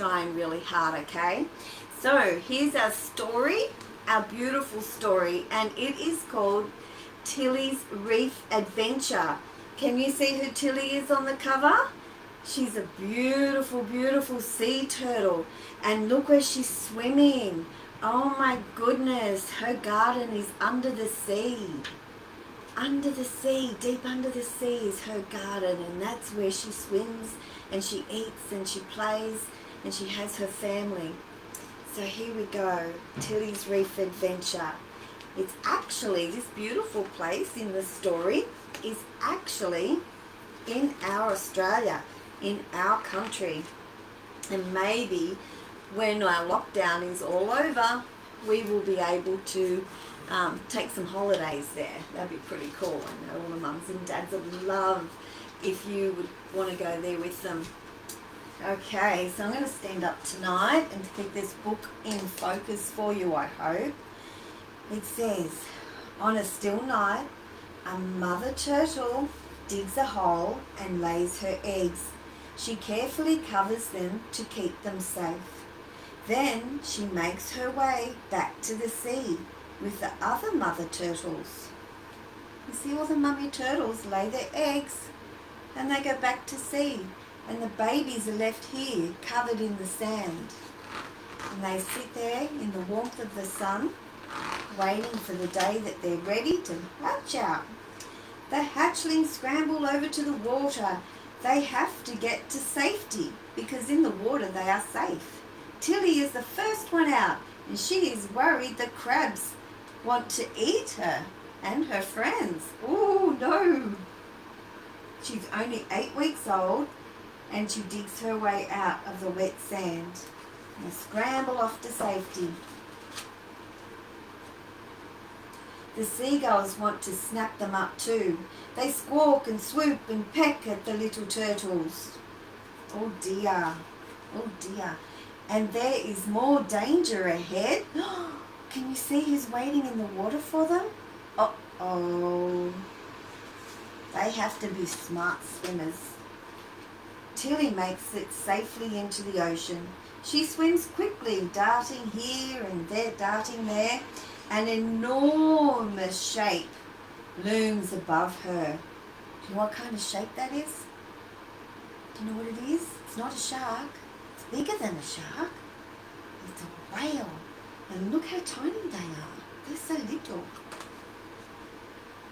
trying really hard, okay? So here's our story, our beautiful story, and it is called Tilly's Reef Adventure. Can you see who Tilly is on the cover? She's a beautiful, beautiful sea turtle, and look where she's swimming. Oh my goodness, her garden is under the sea. Under the sea, deep under the sea is her garden, and that's where she swims and she eats and she plays and she has her family. So here we go, Tilly's Reef Adventure. It's actually, this beautiful place in the story is actually in our Australia, in our country. And maybe when our lockdown is all over, we will be able to take some holidays there. That'd be pretty cool. I know all the mums and dads would love if you would want to go there with them. Okay, so I'm going to stand up tonight and keep this book in focus for you, I hope. It says, on a still night, a mother turtle digs a hole and lays her eggs. She carefully covers them to keep them safe. Then she makes her way back to the sea with the other mother turtles. You see all the mummy turtles lay their eggs and they go back to sea, and the babies are left here covered in the sand. And they sit there in the warmth of the sun waiting for the day that they're ready to hatch out. The hatchlings scramble over to the water. They have to get to safety because in the water they are safe. Tilly is the first one out, and she is worried the crabs want to eat her and her friends. Oh no! She's only 8 weeks old, and she digs her way out of the wet sand. They scramble off to safety. The seagulls want to snap them up too. They squawk and swoop and peck at the little turtles. Oh dear, oh dear. And there is more danger ahead. Can you see who's waiting in the water for them? Uh-oh. They have to be smart swimmers. Tilly makes it safely into the ocean. She swims quickly, darting here and there, darting there. An enormous shape looms above her. Do you know what kind of shape that is? Do you know what it is? It's not a shark. It's bigger than a shark. It's a whale. And look how tiny they are. They're so little.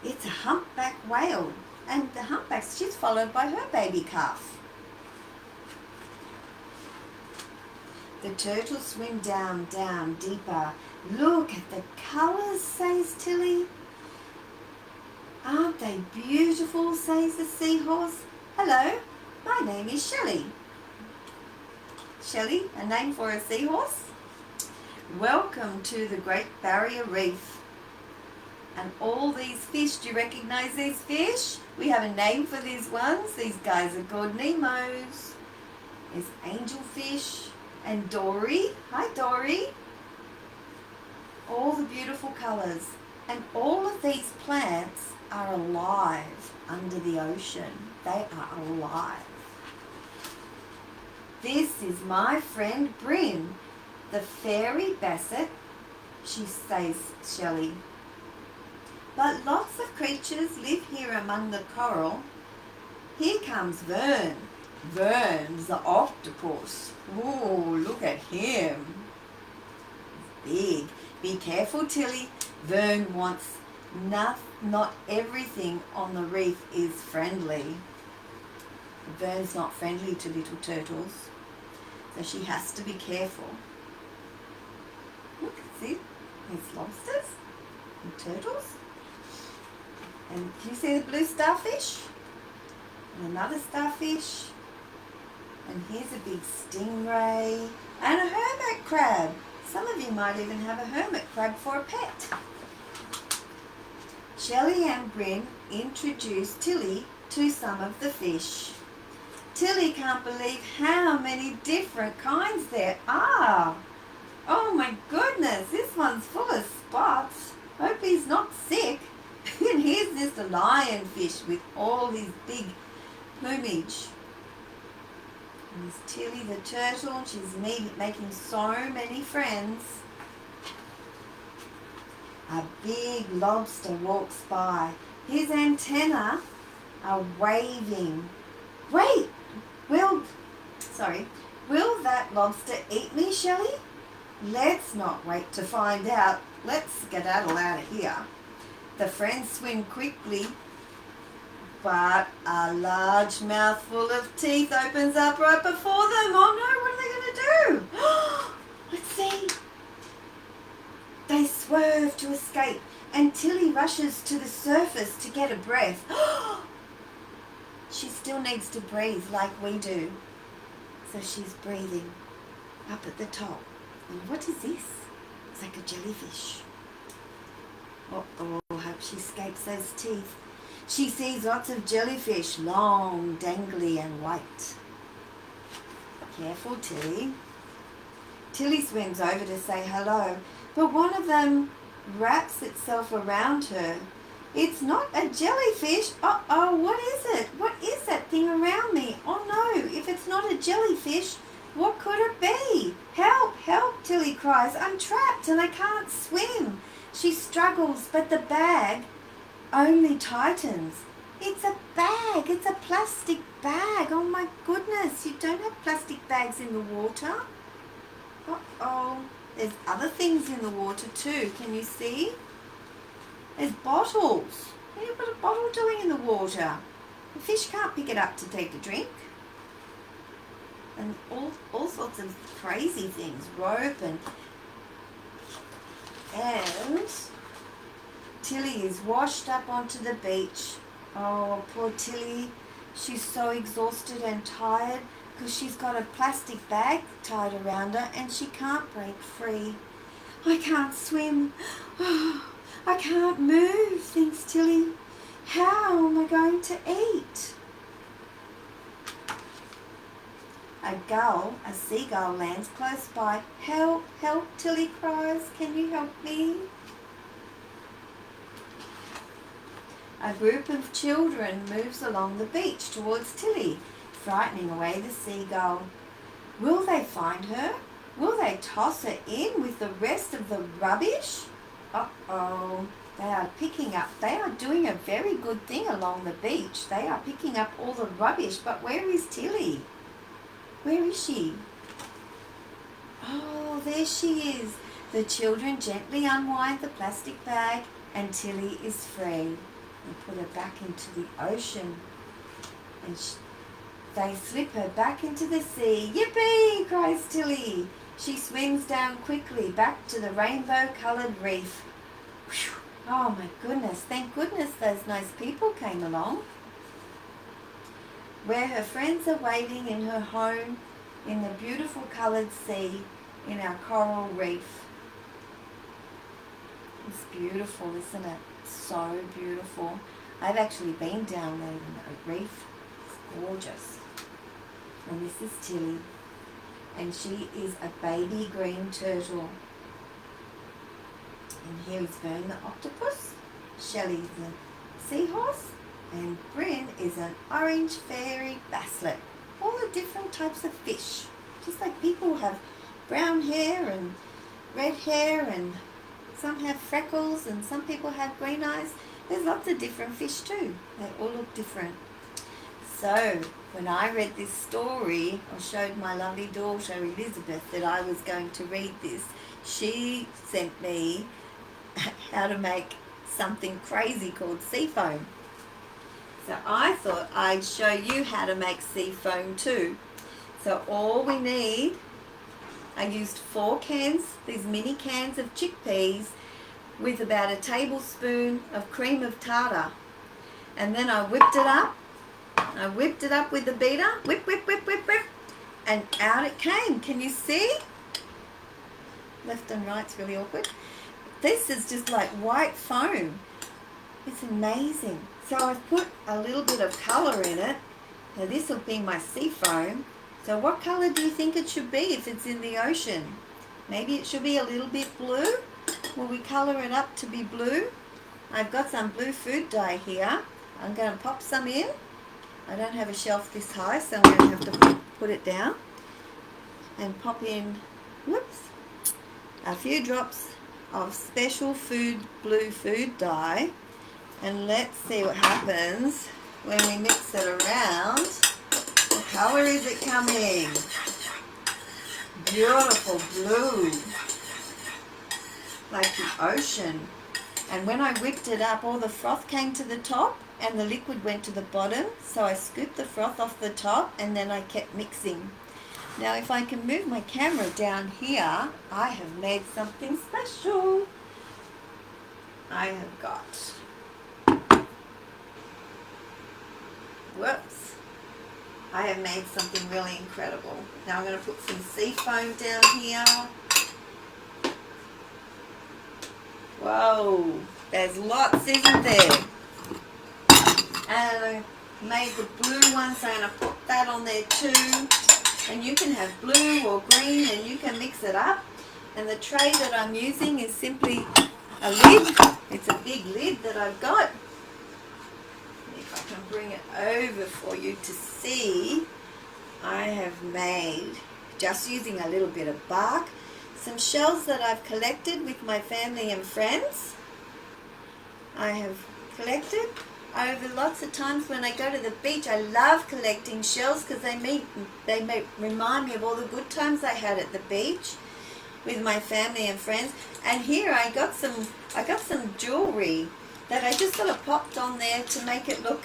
It's a humpback whale. And the humpback, she's followed by her baby calf. The turtles swim down, down, deeper. Look at the colours, says Tilly. Aren't they beautiful, says the seahorse. Hello, my name is Shelley. Shelley, a name for a seahorse? Welcome to the Great Barrier Reef. And all these fish, do you recognise these fish? We have a name for these ones. These guys are called Nemos. There's angelfish and Dory. Hi, Dory. All the beautiful colours. And all of these plants are alive under the ocean. They are alive. This is my friend Bryn, the fairy basset, she says, Shelley. But lots of creatures live here among the coral. Here comes Vern. Vern's the octopus. Oh, look at him. He's big. Be careful, Tilly. Vern wants not everything on the reef is friendly. Vern's not friendly to little turtles, so she has to be careful. Look, see? There's lobsters and turtles. And can you see the blue starfish? And another starfish. And here's a big stingray. And a hermit crab. Some of you might even have a hermit crab for a pet. Shelley and Bryn introduce Tilly to some of the fish. Tilly can't believe how many different kinds there are. Oh my goodness, this one's full of spots. Hope he's not sick. And here's this lionfish with all his big plumage. And there's Tilly the turtle. She's making so many friends. A big lobster walks by. His antennae are waving. Wait! Will that lobster eat me, Shelley? Let's not wait to find out. Let's skedaddle out of here. The friends swim quickly, but a large mouthful of teeth opens up right before them. Oh no, what are they going to do? Let's see. They swerve to escape, and Tilly rushes to the surface to get a breath. She still needs to breathe like we do. So she's breathing up at the top. And what is this? It's like a jellyfish. Uh-oh, hope she escapes those teeth. She sees lots of jellyfish, long, dangly and white. Careful, Tilly. Tilly swims over to say hello, but one of them wraps itself around her. It's not a jellyfish. Uh-oh, what is it? What is that thing around me? Oh no, if it's not a jellyfish, what could it be? Help, help, Tilly cries. I'm trapped and I can't swim. She struggles, but the bag only tightens. It's a bag. It's a plastic bag. Oh my goodness, you don't have plastic bags in the water. Uh-oh. There's other things in the water too. Can you see? There's bottles. What have you got a bottle doing in the water? The fish can't pick it up to take a drink. And all sorts of crazy things. Rope and Tilly is washed up onto the beach. Oh, poor Tilly. She's so exhausted and tired because she's got a plastic bag tied around her and she can't break free. I can't swim. I can't move, thinks Tilly. How am I going to eat? A seagull lands close by. Help, help, Tilly cries. Can you help me? A group of children moves along the beach towards Tilly, frightening away the seagull. Will they find her? Will they toss her in with the rest of the rubbish? Uh-oh. They are doing a very good thing along the beach. They are picking up all the rubbish, but where is Tilly? Where is she? Oh, there she is. The children gently unwind the plastic bag and Tilly is free. They put her back into the ocean and they slip her back into the sea. Yippee! Cries Tilly. She swims down quickly back to the rainbow-coloured reef. Whew. Oh my goodness, thank goodness those nice people came along. Where her friends are waiting in her home in the beautiful coloured sea in our coral reef. It's beautiful, isn't it? So beautiful. I've actually been down there in the reef. It's gorgeous. And this is Tilly. And she is a baby green turtle. And here is Vern the octopus. Shelley's the seahorse. And Bryn is an orange fairy basslet. All the different types of fish. Just like people have brown hair and red hair and some have freckles and some people have green eyes. There's lots of different fish too. They all look different. So when I read this story, I showed my lovely daughter Elizabeth that I was going to read this. She sent me how to make something crazy called seafoam. So I thought I'd show you how to make seafoam too. So all we need, I used 4 cans, these mini cans of chickpeas with about a tablespoon of cream of tartar. And then I whipped it up. I whipped it up with the beater. Whip, whip, whip, whip, whip. And out it came. Can you see? Left and right's really awkward. This is just like white foam. It's amazing. So I've put a little bit of colour in it. Now this will be my sea foam. So what colour do you think it should be if it's in the ocean? Maybe it should be a little bit blue. Will we colour it up to be blue? I've got some blue food dye here. I'm going to pop some in. I don't have a shelf this high, so I'm going to have to put it down and pop in, whoops, a few drops of special blue food dye, and let's see what happens when we mix it around. What color is it coming? Beautiful blue, like the ocean. And when I whipped it up, all the froth came to the top and the liquid went to the bottom, so I scooped the froth off the top and then I kept mixing. Now if I can move my camera down here, I have made something special. I have got, whoops, I have made something really incredible. Now I'm going to put some seafoam down here. Whoa, there's lots, isn't there? And I made the blue one, so I'm going to put that on there too. And you can have blue or green and you can mix it up. And the tray that I'm using is simply a lid. It's a big lid that I've got. If I can bring it over for you to see, I have made, just using a little bit of bark, some shells that I've collected with my family and friends. I have collected over lots of times when I go to the beach. I love collecting shells because they remind me of all the good times I had at the beach with my family and friends. And here I got some jewelry that I just sort of popped on there to make it look,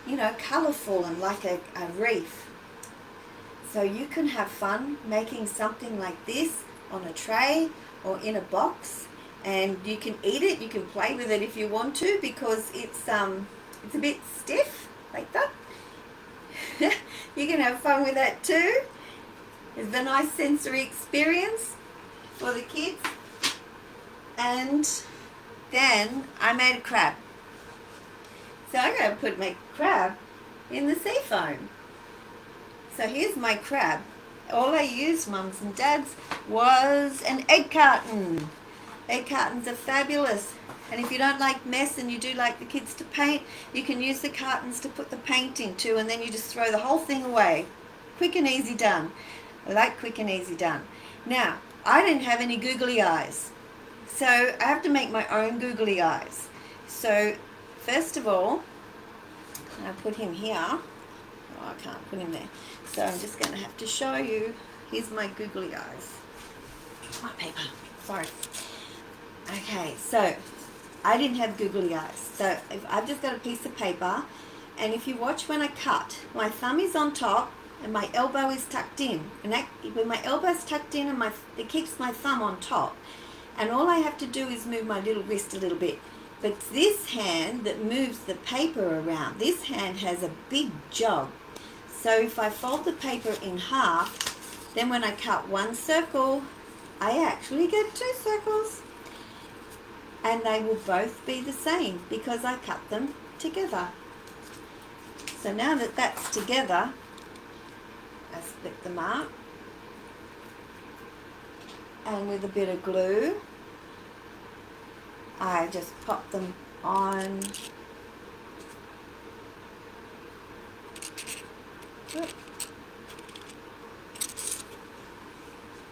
you know, colourful and like a reef. So you can have fun making something like this on a tray or in a box, and you can eat it. You can play with it if you want to, because it's a bit stiff like that. You can have fun with that too. It's a nice sensory experience for the kids. And then I made a crab. So I'm going to put my crab in the seafoam. So here's my crab. All I used, mums and dads, was an egg carton. Egg cartons are fabulous. And if you don't like mess and you do like the kids to paint, you can use the cartons to put the paint into, and then you just throw the whole thing away. Quick and easy done. I like quick and easy done. Now, I didn't have any googly eyes, so I have to make my own googly eyes. So first of all, I put him here. Oh, I can't put him there. So I'm just going to have to show you. Here's my googly eyes. My paper. Sorry. Okay, so I didn't have googly eyes. So I've just got a piece of paper, and if you watch when I cut, my thumb is on top and my elbow is tucked in. And when my elbow's tucked in, and it keeps my thumb on top. And all I have to do is move my little wrist a little bit. But it's this hand that moves the paper around. This hand has a big job. So if I fold the paper in half, then when I cut one circle, I actually get two circles. And they will both be the same because I cut them together. So now that that's together, I split them up. And with a bit of glue, I just pop them on.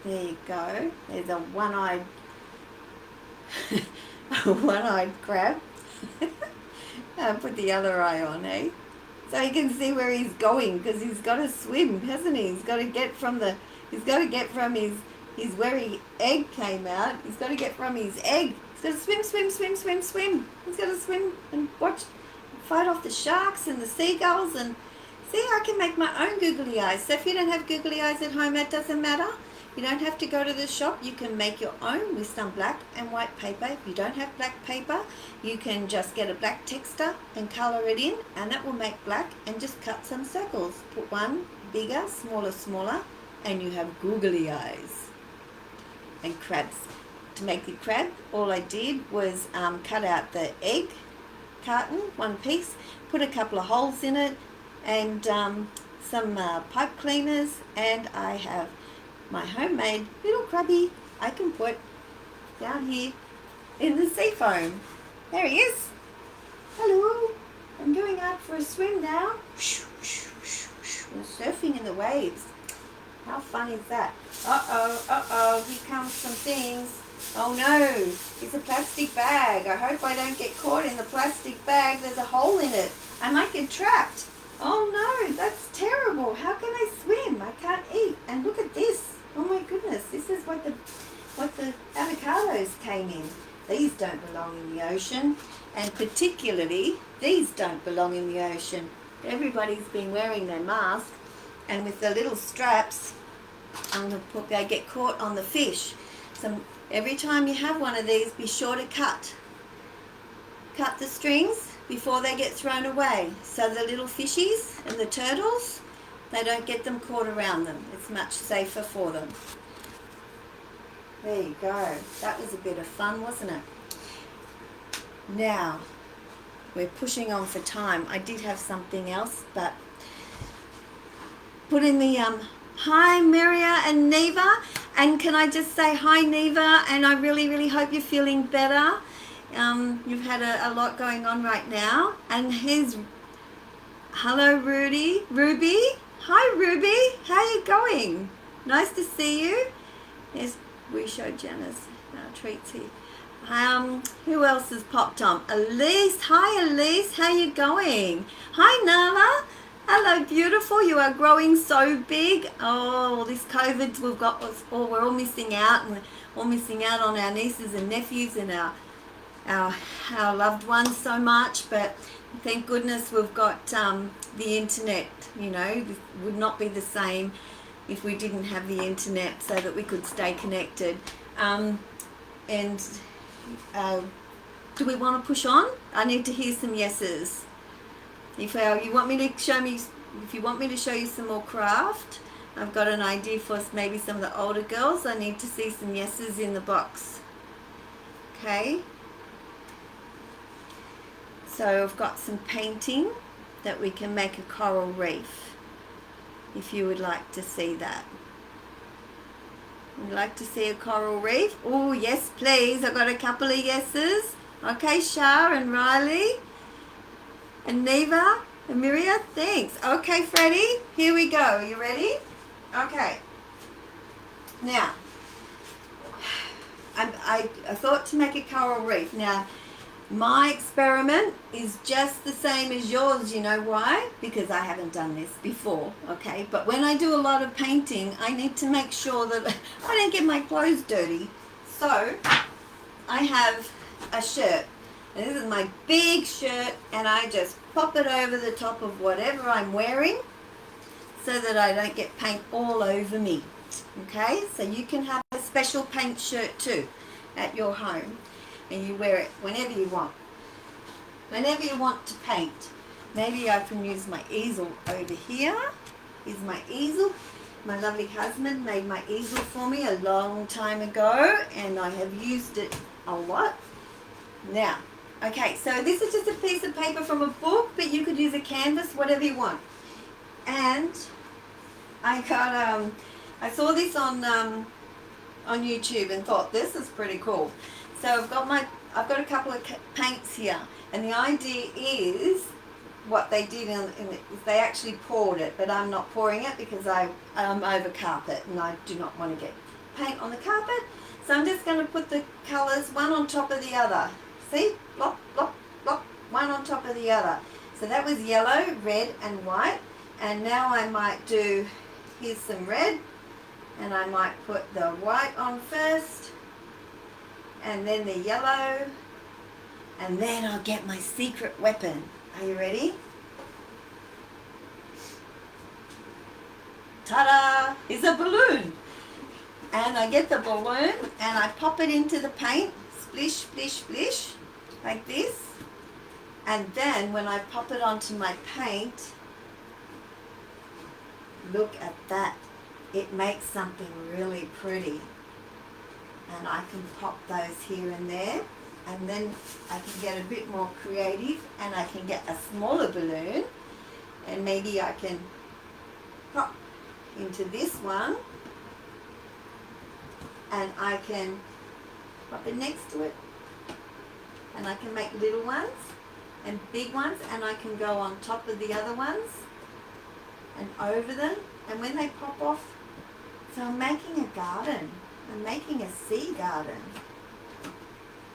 There you go. There's a one-eyed one-eyed crab. I'll put the other eye on, eh? So you can see where he's going, because he's got to swim, hasn't he? He's got to get from his where his egg came out. He's got to get from his egg. He's got to swim. He's got to swim and fight off the sharks and the seagulls. And see, I can make my own googly eyes. So if you don't have googly eyes at home, that doesn't matter. You don't have to go to the shop. You can make your own with some black and white paper. If you don't have black paper, you can just get a black texture and colour it in, and that will make black, and just cut some circles. Put one bigger, smaller, and you have googly eyes. And crabs. To make the crab, all I did was cut out the egg carton, one piece, put a couple of holes in it, and some pipe cleaners, and I have my homemade little crabby I can put down here in the seafoam. There he is. Hello. I'm going out for a swim now. I'm surfing in the waves. How fun is that? Uh-oh, here comes some things. Oh no, it's a plastic bag. I hope I don't get caught in the plastic bag. There's a hole in it. I might get trapped. Oh no, that's terrible. How can I swim? I can't eat. And look at this. Oh my goodness, this is what the avocados came in. These don't belong in the ocean, and particularly these don't belong in the ocean. Everybody's been wearing their mask, and with the little straps, they get caught on the fish. So every time you have one of these, be sure to cut the strings before they get thrown away, so the little fishies and the turtles, they don't get them caught around them. It's much safer for them. There you go. That was a bit of fun, wasn't it? Now, we're pushing on for time. I did have something else, but put in the hi Maria and Neva, and can I just say hi Neva, and I really hope you're feeling better. You've had a lot going on right now. And here's hello Ruby. Hi Ruby, how you going? Nice to see you. Yes, we showed JAnice treats here. Who else has popped on? Elise. Hi Elise, how you going? Hi Nala. Hello beautiful, you are growing so big. Oh, this COVID we've got, we're all missing out, and we're all missing out on our nieces and nephews and our loved ones so much, but thank goodness we've got the internet. You know, it would not be the same if we didn't have the internet, so that we could stay connected. Do we want to push on? I need to hear some yeses. If you want me to show you some more craft, I've got an idea for maybe some of the older girls. I need to see some yeses in the box. Okay. So I've got some painting that we can make a coral reef, if you would like to see that. Would you like to see a coral reef? Oh, yes, please. I've got a couple of yeses. Okay, Shah and Riley and Neva and Miria, thanks. Okay, Freddie, here we go. Are you ready? Okay. Now, I thought to make a coral reef. Now, my experiment is just the same as yours. You know why? Because I haven't done this before, okay? But when I do a lot of painting, I need to make sure that I don't get my clothes dirty. So, I have a shirt. And this is my big shirt, and I just pop it over the top of whatever I'm wearing so that I don't get paint all over me, okay? So you can have a special paint shirt too at your home, and you wear it whenever you want. Whenever you want to paint. Maybe I can use my easel over here. Here's my easel. My lovely husband made my easel for me a long time ago, and I have used it a lot. Now, okay, so this is just a piece of paper from a book, but you could use a canvas, whatever you want. And I got, I saw this on YouTube and thought, this is pretty cool. So I've got a couple of paints here, and the idea is what they did is they actually poured it, but I'm not pouring it because I'm over carpet and I do not want to get paint on the carpet. So I'm just going to put the colours one on top of the other. See? Blop, blop, blop, one on top of the other. So that was yellow, red and white. And now I might do, here's some red, and I might put the white on first, and then the yellow, and then I'll get my secret weapon. Are you ready? Ta-da! It's a balloon. And I get the balloon and I pop it into the paint, splish, splish, splish, like this. And then when I pop it onto my paint, look at that. It makes something really pretty. And I can pop those here and there. And then I can get a bit more creative and I can get a smaller balloon. And maybe I can pop into this one. And I can pop it next to it. And I can make little ones and big ones, and I can go on top of the other ones and over them. And when they pop off, So I'm making a garden. I'm making a sea garden.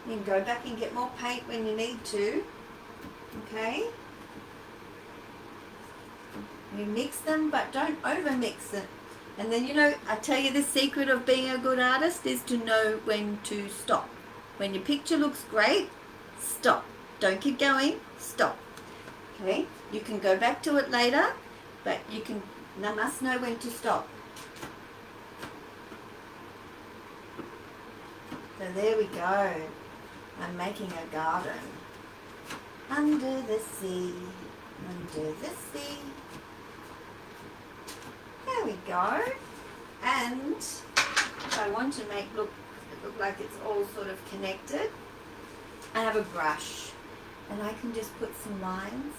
You can go back and get more paint when you need to. Okay? You mix them, but don't over mix it. And then, I tell you, the secret of being a good artist is to know when to stop. When your picture looks great, stop. Don't keep going, stop. Okay? You can go back to it later, but you must know when to stop. So there we go. I'm making a garden. Under the sea, under the sea. There we go. And if I want to make it look like it's all sort of connected, I have a brush and I can just put some lines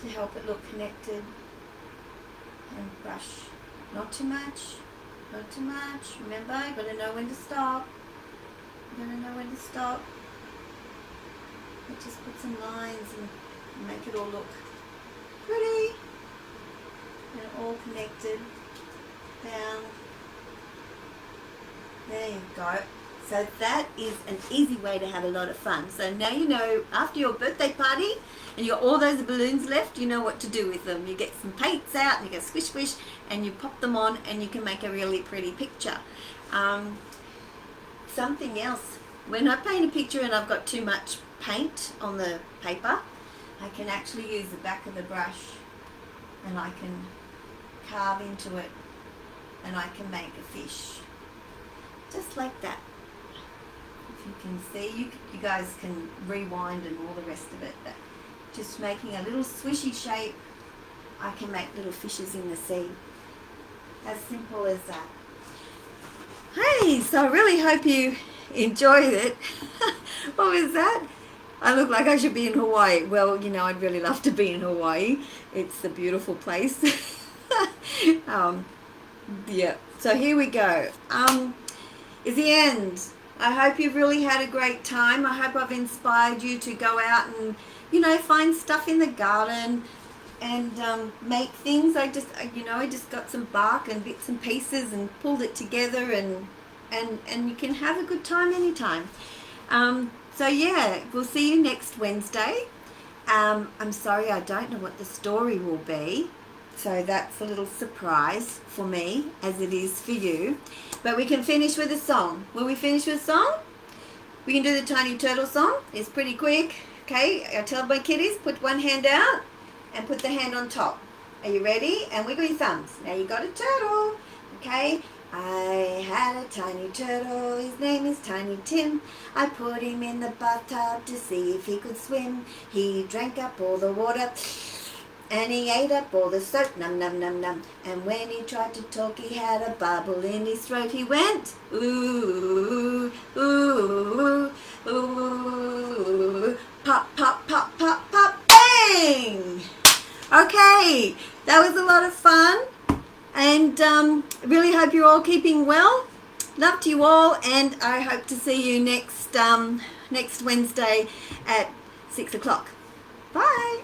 to help it look connected and brush. Not too much, not too much. Remember, you've got to know when to stop. You've got to know when to stop. But just put some lines and make it all look pretty. And all connected down. There you go. So that is an easy way to have a lot of fun. So now you know, after your birthday party and you got all those balloons left, you know what to do with them. You get some paints out and you go squish squish and you pop them on and you can make a really pretty picture. Something else, when I paint a picture and I've got too much paint on the paper, I can actually use the back of the brush and I can carve into it and I can make a fish. Just like that. If you can see, you guys can rewind and all the rest of it. But just making a little swishy shape, I can make little fishes in the sea. As simple as that. Hey, so I really hope you enjoyed it. What was that? I look like I should be in Hawaii. Well, I'd really love to be in Hawaii. It's a beautiful place. Yeah, so here we go. Is the end. I hope you've really had a great time. I hope I've inspired you to go out and, find stuff in the garden and make things. I just got some bark and bits and pieces and pulled it together and you can have a good time anytime. So yeah, we'll see you next Wednesday. I'm sorry, I don't know what the story will be. So that's a little surprise for me, as it is for you. But we can finish with a song. Will we finish with a song? We can do the Tiny Turtle song. It's pretty quick. Okay, I tell my kiddies, put one hand out and put the hand on top. Are you ready? And wiggle your thumbs. Now you got a turtle. Okay. I had a tiny turtle, his name is Tiny Tim. I put him in the bathtub to see if he could swim. He drank up all the water and he ate up all the soap, num num num num. And when he tried to talk, he had a bubble in his throat. He went, ooh, ooh, ooh, ooh, pop, pop, pop, pop, pop, bang! Okay, that was a lot of fun. And really hope you're all keeping well. Love to you all, and I hope to see you next Wednesday at 6 o'clock. Bye.